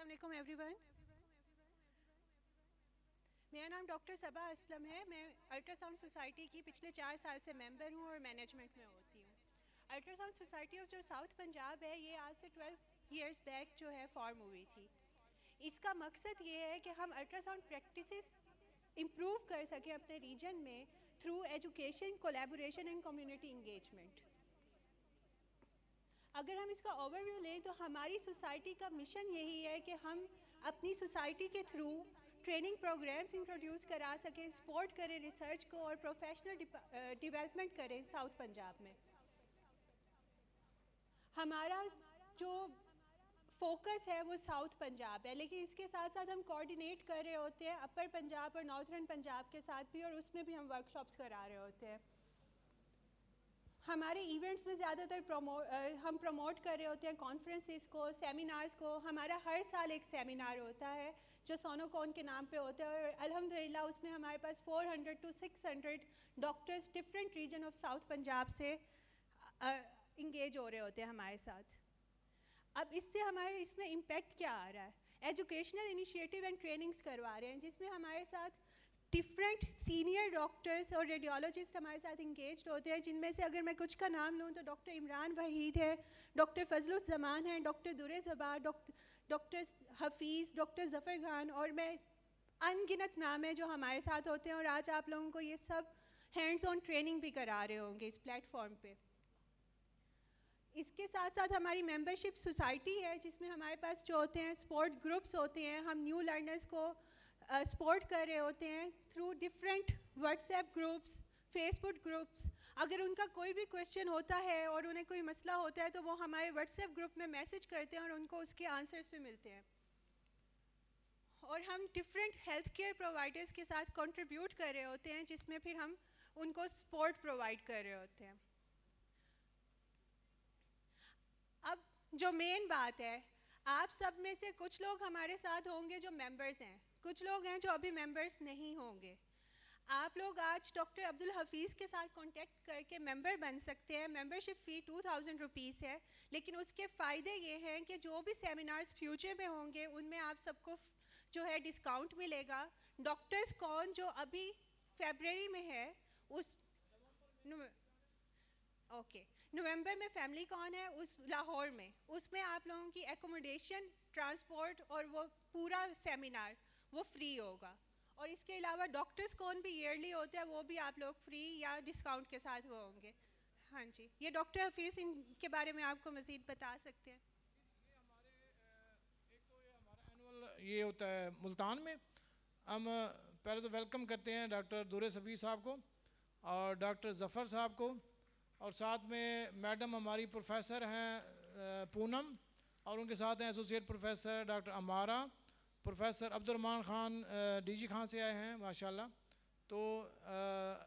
अस्सलाम एवरीवन। मेरा नाम डॉक्टर सबा असलम है। मैं अल्ट्रासाउंड सोसाइटी की पिछले 4 साल से मेंबर हूँ और मैनेजमेंट में होती हूँ। अल्ट्रासाउंड सोसाइटी ऑफ जो साउथ पंजाब है, ये आज से 12 इयर्स बैक जो है फॉर्म हुई थी। इसका मकसद ये है कि हम अल्ट्रासाउंड प्रैक्टिसेस इम्प्रूव कर सकें अपने रीजन में through education, collaboration and community engagement. अगर हम इसका ओवरव्यू लें तो हमारी सोसाइटी का मिशन यही है कि हम अपनी सोसाइटी के थ्रू ट्रेनिंग प्रोग्राम्स इंट्रोड्यूस करा सकें, सपोर्ट करें रिसर्च को और प्रोफेशनल डेवलपमेंट करें साउथ पंजाब में। हमारा जो फोकस है वो साउथ पंजाब है, लेकिन इसके साथ साथ हम कोऑर्डिनेट कर रहे होते हैं अपर पंजाब और नॉर्थर्न पंजाब के साथ भी, और उसमें भी हम वर्कशॉप्स करा रहे होते हैं। हमारे इवेंट्स में ज़्यादातर हम प्रमोट कर रहे होते हैं कॉन्फ्रेंसेस को, सेमिनार्स को। हमारा हर साल एक सेमिनार होता है जो सोनोकॉन के नाम पे होता है, और अल्हम्दुलिल्लाह उसमें हमारे पास 400 to 600 doctors different region of South Punjab से इंगेज हो रहे होते हैं हमारे साथ। अब इससे हमारे इसमें इम्पेक्ट क्या आ रहा है? एजुकेशनल इनिशिएटिव एंड ट्रेनिंग्स करवा रहे हैं जिसमें हमारे साथ डिफरेंट सीनियर डॉक्टर्स और रेडियोलॉजिस्ट हमारे साथ इंगेज होते हैं, जिनमें से अगर मैं कुछ का नाम लूँ तो डॉक्टर इमरान वहीद है, डॉक्टर फजलुज़्ज़मान है, doctor Dure Zaba, doctor Hafeez, doctor Zafar Khan, और मैं अनगिनत नाम है जो हमारे साथ होते हैं। और आज आप लोगों को ये सब हैंड्स ऑन ट्रेनिंग भी करा रहे होंगे इस प्लेटफॉर्म पे। इसके साथ साथ हमारी मेंबरशिप सोसाइटी है जिसमें हमारे पास जो होते हैं स्पोर्ट ग्रुप्स होते हैं। हम न्यू लर्नर्स को सपोर्ट कर रहे होते हैं through different WhatsApp groups, Facebook groups. अगर उनका कोई भी क्वेश्चन होता है और उन्हें कोई मसला होता है तो वो हमारे व्हाट्सएप ग्रुप में मैसेज करते हैं और उनको उसके आंसर्स भी मिलते हैं। और हम डिफरेंट हेल्थ केयर प्रोवाइडर्स के साथ कंट्रीब्यूट कर रहे होते हैं जिसमें फिर हम उनको सपोर्ट प्रोवाइड कर रहे होते हैं। अब जो मेन बात है, आप सब में से कुछ लोग हमारे साथ होंगे जो मेंबर्स हैं, कुछ लोग हैं जो अभी मेंबर्स नहीं होंगे। आप लोग आज डॉक्टर अब्दुल हफीज़ के साथ कांटेक्ट करके मेंबर बन सकते हैं। मेंबरशिप फ़ी 2000 रुपीज़ है, लेकिन उसके फ़ायदे ये हैं कि जो भी सेमिनार्स फ्यूचर में होंगे उनमें आप सबको जो है डिस्काउंट मिलेगा। डॉक्टर्स कौन जो अभी फेबररी में है उस ओके नवंबर में फैमिली कौन है उस लाहौर में, उसमें आप लोगों की एकोमोडेशन, ट्रांसपोर्ट और वो पूरा सेमिनार वो फ्री होगा। और इसके अलावा डॉक्टर्स कौन भी ईयरली होता है वो भी आप लोग फ्री या डिस्काउंट के साथ वो होंगे। हाँ जी, ये डॉक्टर हफीज़ इनके बारे में आपको मज़ीद बता सकते हैं। ये हमारे एक तो ये हमारा एनुअल ये होता है मुल्तान में। हम पहले तो वेलकम करते हैं डॉक्टर दुरे सबी साहब को और डॉक्टर ज़फ़र साहब को, और साथ में मैडम हमारी प्रोफेसर हैं पूनम, और उनके साथ हैं एसोसिएट प्रोफेसर डॉक्टर अमारा, professor Abdurrahman Khan DG Khan से आए हैं माशाल्लाह। तो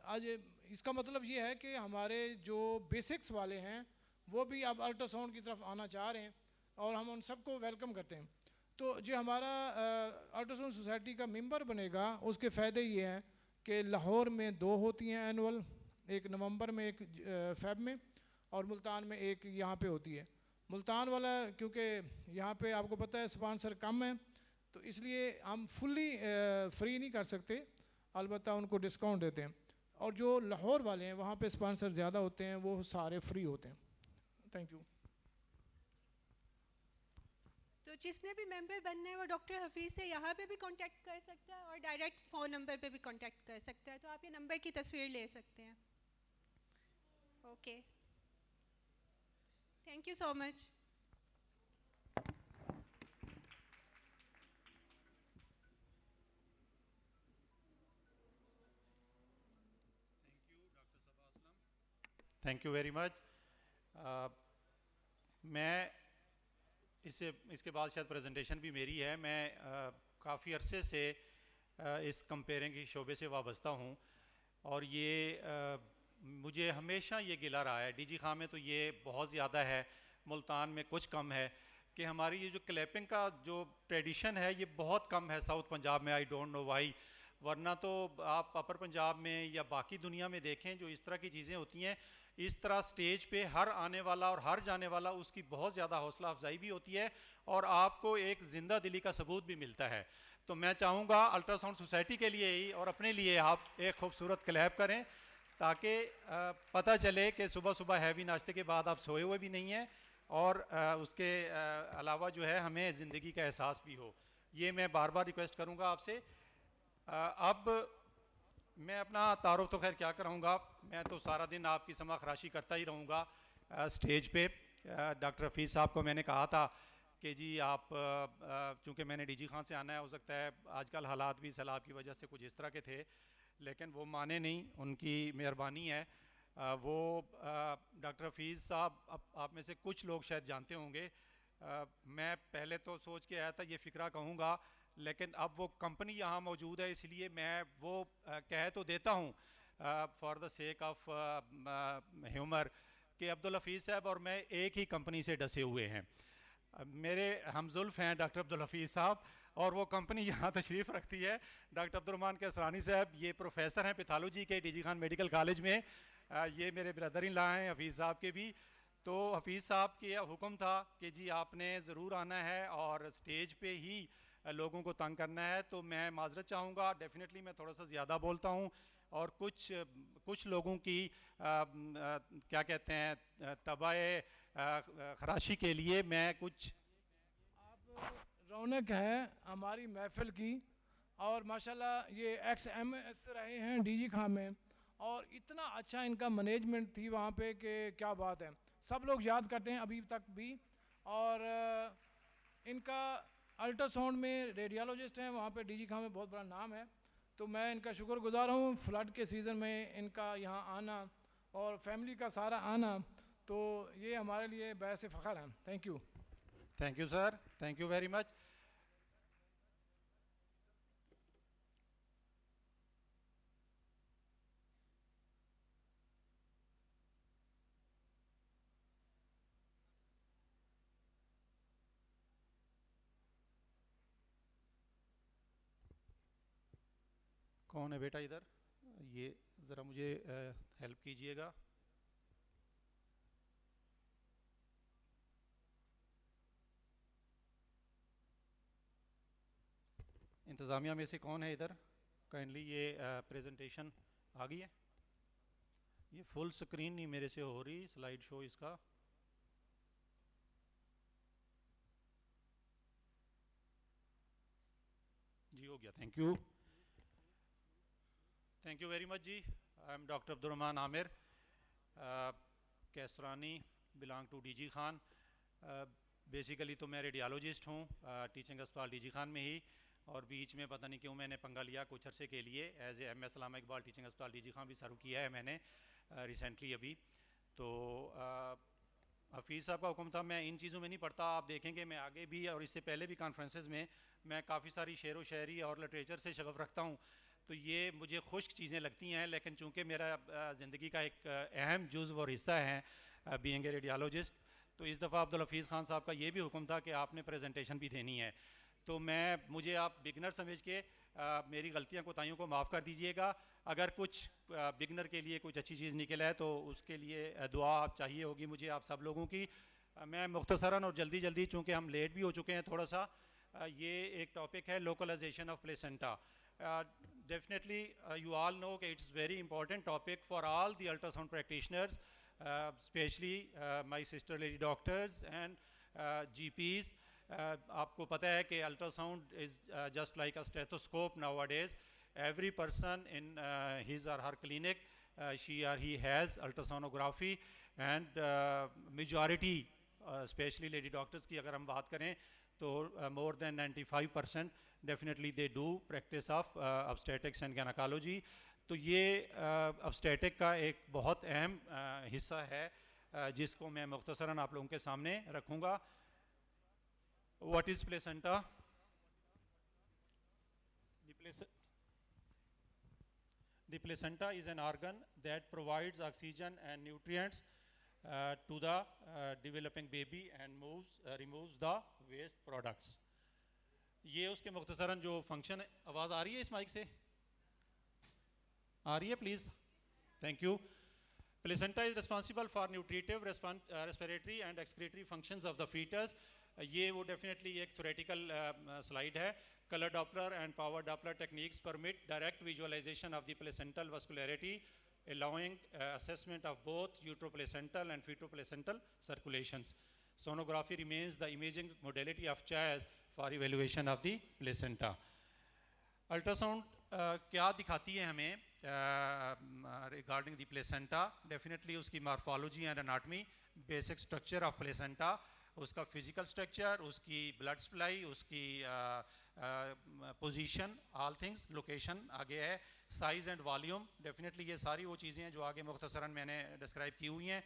आज इसका मतलब ये है कि हमारे जो बेसिक्स वाले हैं वो भी अब अल्ट्रासाउंड की तरफ आना चाह रहे हैं और हम उन सबको वेलकम करते हैं। तो जो हमारा अल्ट्रासाउंड सोसाइटी का मेंबर बनेगा उसके फ़ायदे ये हैं कि लाहौर में 2 होती हैं एनुअल, एक नवंबर में, एक फ़ेब में, और मुल्तान में एक यहाँ पे होती है। मुल्तान वाला क्योंकि यहाँ पे आपको पता है स्पॉन्सर कम है तो इसलिए हम फुल्ली फ्री नहीं कर सकते, अलबत्ता उनको डिस्काउंट देते हैं। और जो लाहौर वाले हैं वहाँ पे स्पॉन्सर ज़्यादा होते हैं, वो सारे फ्री होते हैं। Thank you. तो जिसने भी मेंबर बनना है वो डॉक्टर हफीज़ से यहाँ पे भी कांटेक्ट कर सकता है और डायरेक्ट फ़ोन नंबर पे भी कांटेक्ट कर सकता है। तो आप ये नंबर की तस्वीर ले सकते हैं। Okay, thank you so much. Thank you very much. मैं इसके बाद शायद प्रेजेंटेशन भी मेरी है। मैं काफ़ी अरसे से इस कंपेयरिंग की शोबे से वाबस्ता हूँ और ये मुझे हमेशा ये गिला रहा है। डीजी खां में तो ये बहुत ज़्यादा है, मुल्तान में कुछ कम है, कि हमारी ये जो क्लैपिंग का जो ट्रेडिशन है ये बहुत कम है साउथ पंजाब में। आई डोंट नो वाई, वरना तो आप अपर पंजाब में या बाकी दुनिया में देखें जो इस तरह की चीज़ें होती हैं इस तरह स्टेज पे हर आने वाला और हर जाने वाला उसकी बहुत ज़्यादा हौसला अफजाई भी होती है और आपको एक ज़िंदा दिली का सबूत भी मिलता है। तो मैं चाहूँगा अल्ट्रासाउंड सोसाइटी के लिए ही और अपने लिए आप एक खूबसूरत क्लैप करें ताकि पता चले कि सुबह सुबह हैवी नाश्ते के बाद आप सोए हुए भी नहीं हैं और उसके अलावा जो है हमें ज़िंदगी का एहसास भी हो। ये मैं बार बार रिक्वेस्ट करूँगा आपसे। अब मैं अपना तारुफ तो खैर क्या कराऊँगा, मैं तो सारा दिन आपकी समा खराशी करता ही रहूँगा स्टेज पे। डॉक्टर हफीज़ साहब को मैंने कहा था कि जी आप चूँकि मैंने डीजी खान से आना है, हो सकता है आजकल हालात भी सैलाब की वजह से कुछ इस तरह के थे, लेकिन वो माने नहीं, उनकी मेहरबानी है। वो डॉक्टर हफीज़ साहब आप में से कुछ लोग शायद जानते होंगे, मैं पहले तो सोच के आया था ये फ़िक्रा कहूँगा, लेकिन अब वो कंपनी यहाँ मौजूद है इसलिए मैं वो कह तो देता हूँ for the sake of humour कि अब्दुल हफीज़ साहब और मैं एक ही कंपनी से डसे हुए हैं। मेरे हमजुल्फ़ हैं डॉक्टर अब्दुल हफीज़ साहब और वो कंपनी यहाँ तशरीफ़ रखती है। डॉक्टर अब्दुर्रहमान कैसरानी साहब ये प्रोफेसर हैं पैथोलॉजी के डीजी खान मेडिकल कॉलेज में। ये मेरे ब्रदर इन लॉ हैं हफीज़ साहब के भी। तो हफीज़ साहब के हुक्म था कि जी आपने ज़रूर आना है और स्टेज पे ही लोगों को तंग करना है। तो मैं माजरत चाहूँगा, डेफिनेटली मैं थोड़ा सा ज़्यादा बोलता हूँ और कुछ लोगों की क्या कहते हैं तबाए खराशी के लिए मैं कुछ आप रौनक है हमारी महफिल की और माशाल्लाह ये XMS रहे हैं डीजी खान में और इतना अच्छा इनका मैनेजमेंट थी वहाँ पे कि क्या बात है, सब लोग याद करते हैं अभी तक भी। और इनका अल्ट्रासाउंड में रेडियोलॉजिस्ट हैं वहाँ पे डीजी खान में बहुत बड़ा नाम है। तो मैं इनका शुक्रगुजार हूँ फ्लड के सीज़न में इनका यहाँ आना और फैमिली का सारा आना, तो ये हमारे लिए बायस फ़ख्र है। Thank you. Thank you sir, thank you very much. कौन है बेटा इधर, ये ज़रा मुझे हेल्प कीजिएगा। इंतज़ामिया में से कौन है इधर, काइंडली ये प्रेजेंटेशन आ गई है। ये फुल स्क्रीन नहीं मेरे से हो रही स्लाइड शो इसका। जी हो गया, thank you, thank you very much जी। I am doctor Abdurrahman Aamir Qaisrani, belong to DG Khan. Basically तो मैं रेडियोलॉजिस्ट हूँ टीचिंग अस्पताल डीजी खान में ही, और बीच में पता नहीं क्यों मैंने पंगा लिया कुछ अरसे के लिए as a MS Allama Iqbal teaching अस्पताल डीजी खान भी शुरू किया है मैंने रिसेंटली अभी। तो हफीज़ साहब का हुक्म था, मैं इन चीज़ों में नहीं पढ़ता, आप देखेंगे मैं आगे भी और इससे पहले भी कॉन्फ्रेंसेस में मैं काफ़ी सारी शेर व शायरी और लिटरेचर से शगफ़ रखता हूँ, तो ये मुझे खुश्क चीज़ें लगती हैं, लेकिन चूँकि मेरा ज़िंदगी का एक अहम जुज़्व और हिस्सा है बीइंग ए रेडियोलॉजिस्ट, तो इस दफ़ा अब्दुल हफीज़ खान साहब का ये भी हुक्म था कि आपने प्रेजेंटेशन भी देनी है। तो मुझे आप बिगनर समझ के मेरी गलतियाँ कोताहियों को माफ़ कर दीजिएगा। अगर कुछ बिगनर के लिए कुछ अच्छी चीज़ निकल है तो उसके लिए दुआ आप चाहिए होगी मुझे आप सब लोगों की। मैं मुख्तसरन और जल्दी चूँकि हम लेट भी हो चुके हैं थोड़ा सा, ये एक टॉपिक है localization of placenta. Definitely you all know कि it's very important topic for all the ultrasound practitioners, specially my sister lady doctors and GPs। आपको पता है कि ultrasound is just like a stethoscope nowadays. Every person in his or her clinic she or he has ultrasonography and majority specially lady doctors की अगर हम बात करें तो more than 95% definitely they do practice of obstetrics and gynaecology. तो ये obstetric का एक बहुत अहम हिस्सा है जिसको मैं मुख्तसरन आप लोगों के सामने रखूँगा। What is placenta? The placenta is an organ that provides oxygen and nutrients to the developing baby and removes the waste products. ये उसके मुख्तसरन जो फंक्शन है। आवाज़ आ रही है इस माइक से? आ रही है please, thank you. Placenta is responsible for nutritive, respiratory and excretory functions of the fetus. ये वो definitely एक theoretical slide है. Color Doppler and power Doppler techniques permit direct visualization of the placental vascularity, allowing assessment of both uteroplacental and fetoplacental circulations. Sonography remains the imaging modality of choice for evaluation of the placenta. Ultrasound क्या दिखाती है हमें regarding the placenta? Definitely उसकी morphology and anatomy, basic structure of placenta, उसका physical structure, उसकी blood supply, उसकी position, all things, location आगे है, size and volume, definitely ये सारी वो चीज़ें हैं जो आगे मुख्तसरन मैंने describe की हुई हैं.